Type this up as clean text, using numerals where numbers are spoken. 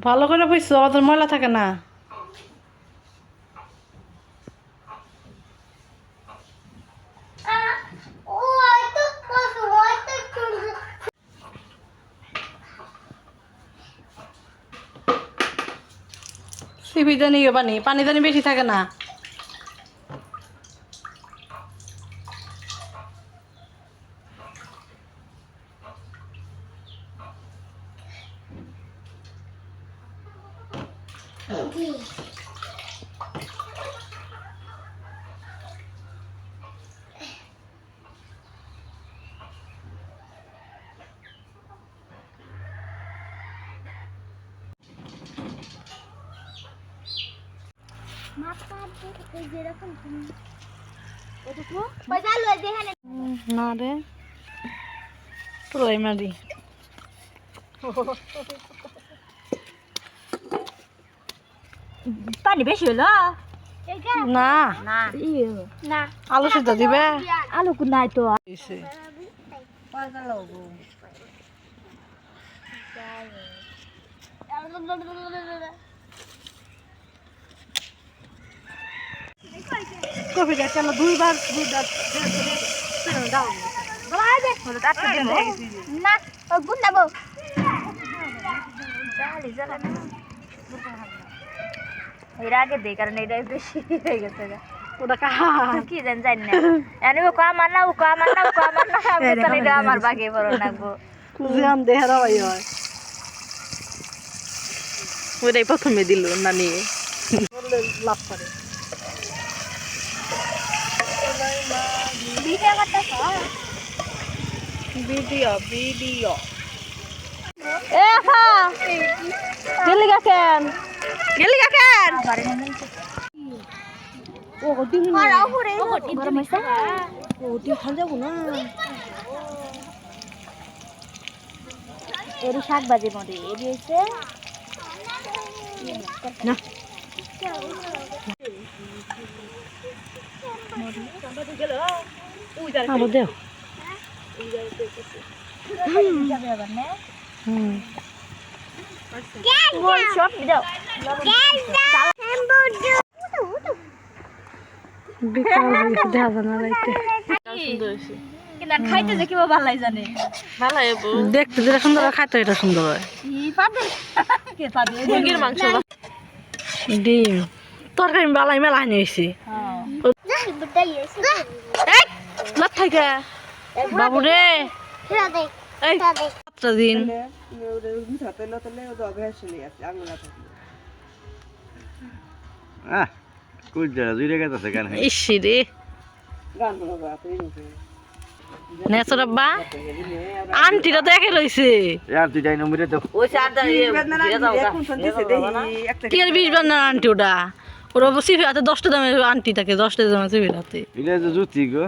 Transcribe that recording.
ভালো করে বুঝছো, অত ময়লা থাকে না। সিপি জানি পানি পানি জানি বেশি থাকে না। না রে পুরোই মারি। পানি বেশি হলো না না আলু সিদ্ধ দিবে। আলু নাই তো কফি গাছ দুইবার না গুন্ডাবো এর আগে দেই কারণ এটা বেশি হয়ে গেছে ওটা কি জানি না এনে ও আমার না ও আমার না ও আমার না আমি তো আমার বাগে বড় নাগবো কুজিয়াম দেহরা ভাই হয়। ওটাই প্রথমে দিল নানি লাভ করে। ভিডিও ভিডিও এ হা গেলি গাছেন ও দিন আর উপরে গরম হইছে ও দিন খান যাবো না। এরি শাক ভাজি মধ্যে এরি হইছে না আরো দেও। খাইতে যে কিবা ভালো জানে দেখতে যেটা সুন্দর হয় খাইতে এটা সুন্দর হয়। মুরগির মাংস ডিম তরকারি বালাই মেলা হানি হয়েছে বাবু রে। এই 7টা দিন ইসি রে নেসরাব্বা আন্টিরা তো একে রয়েছে কি আর 20 বার না আন্টি ওটা ওরা সিফি হাতে 10টা দামে আন্টি থাকে 10টা দামে সিফির হাতে জুতি গো